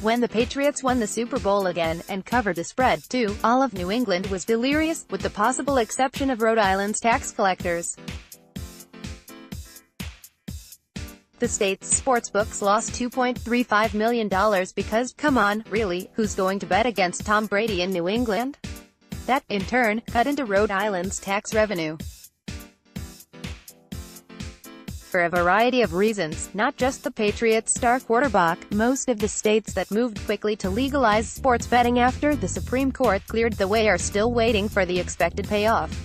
When the Patriots won the Super Bowl again, and covered the spread, too, all of New England was delirious, with the possible exception of Rhode Island's tax collectors. The state's sportsbooks lost $2.35 million because, come on, really, who's going to bet against Tom Brady in New England? That, in turn, cut into Rhode Island's tax revenue. For a variety of reasons, not just the Patriots' star quarterback, most of the states that moved quickly to legalize sports betting after the Supreme Court cleared the way are still waiting for the expected payoff.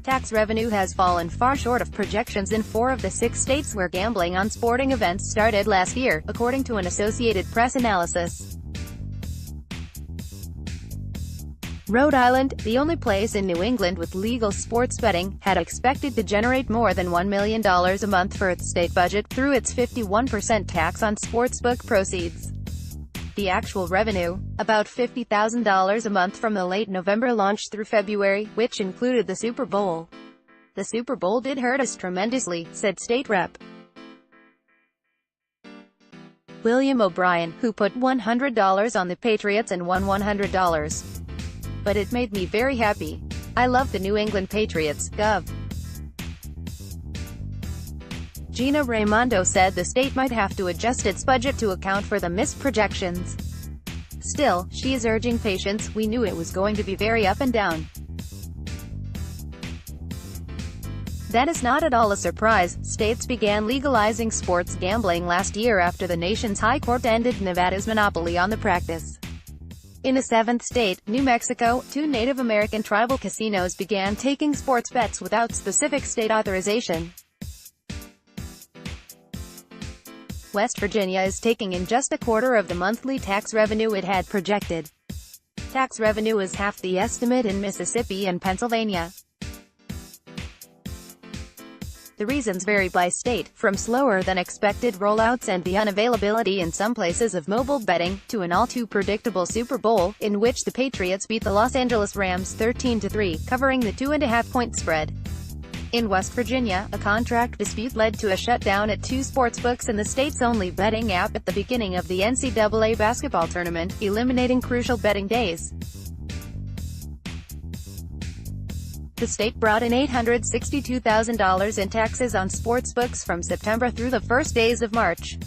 Tax revenue has fallen far short of projections in 4 of the 6 states where gambling on sporting events started last year, according to an Associated Press analysis. Rhode Island, the only place in New England with legal sports betting, had expected to generate more than $1 million a month for its state budget, through its 51% tax on sportsbook proceeds. The actual revenue, about $50,000 a month from the late November launch through February, which included the Super Bowl. "The Super Bowl did hurt us tremendously," said State Rep. William O'Brien, who put $100 on the Patriots and won $100. "But it made me very happy. I love the New England Patriots." Gov. Gina Raimondo said the state might have to adjust its budget to account for the missed projections. Still, she is urging patience. "We knew it was going to be very up and down. That is not at all a surprise." States began legalizing sports gambling last year after the nation's high court ended Nevada's monopoly on the practice. In a 7th state, New Mexico, 2 Native American tribal casinos began taking sports bets without specific state authorization. West Virginia is taking in just a quarter of the monthly tax revenue it had projected. Tax revenue is half the estimate in Mississippi and Pennsylvania. The reasons vary by state, from slower than expected rollouts and the unavailability in some places of mobile betting, to an all-too-predictable Super Bowl, in which the Patriots beat the Los Angeles Rams 13-3, covering the 2.5-point spread. In West Virginia, a contract dispute led to a shutdown at 2 sportsbooks and the state's only betting app at the beginning of the NCAA basketball tournament, eliminating crucial betting days. The state brought in $862,000 in taxes on sportsbooks from September through the first days of March.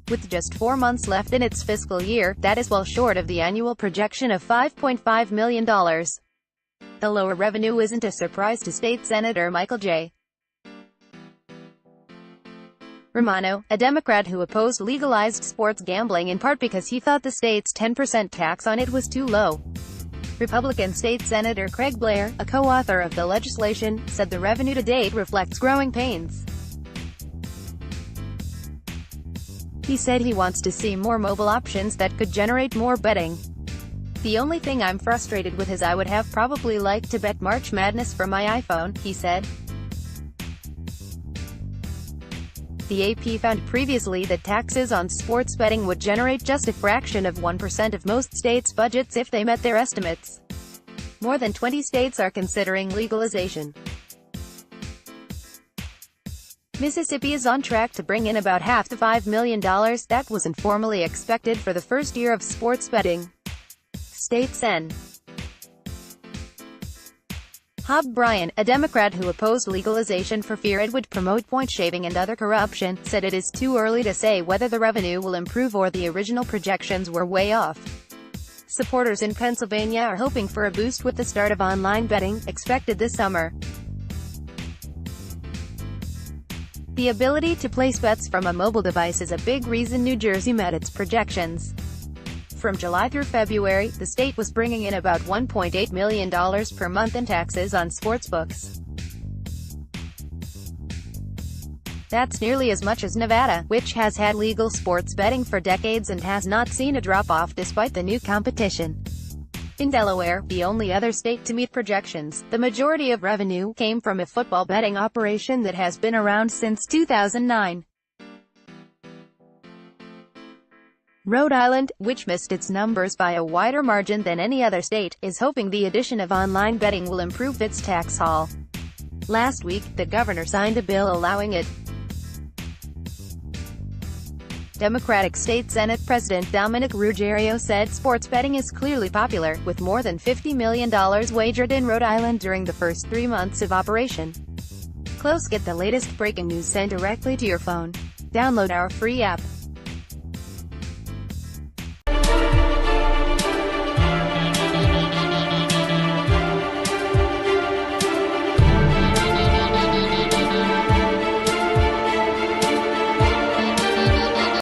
With just 4 months left in its fiscal year, that is well short of the annual projection of $5.5 million. The lower revenue isn't a surprise to State Senator Michael J. Romano, a Democrat who opposed legalized sports gambling in part because he thought the state's 10% tax on it was too low. Republican State Senator Craig Blair, a co-author of the legislation, said the revenue to date reflects growing pains. He said he wants to see more mobile options that could generate more betting. "The only thing I'm frustrated with is I would have probably liked to bet March Madness from my iPhone," he said. The AP found previously that taxes on sports betting would generate just a fraction of 1% of most states' budgets if they met their estimates. More than 20 states are considering legalization. Mississippi is on track to bring in about half the $5 million that was informally expected for the first year of sports betting. State Sen. Hob Bryan, a Democrat who opposed legalization for fear it would promote point shaving and other corruption, said it is too early to say whether the revenue will improve or the original projections were way off. Supporters in Pennsylvania are hoping for a boost with the start of online betting, expected this summer. The ability to place bets from a mobile device is a big reason New Jersey met its projections. From July through February, the state was bringing in about $1.8 million per month in taxes on sportsbooks. That's nearly as much as Nevada, which has had legal sports betting for decades and has not seen a drop-off despite the new competition. In Delaware, the only other state to meet projections, the majority of revenue came from a football betting operation that has been around since 2009. Rhode Island, which missed its numbers by a wider margin than any other state, is hoping the addition of online betting will improve its tax haul. Last week, the governor signed a bill allowing it. Democratic State Senate President Dominic Ruggerio said sports betting is clearly popular, with more than $50 million wagered in Rhode Island during the first 3 months of operation. Close. Get the latest breaking news sent directly to your phone. Download our free app.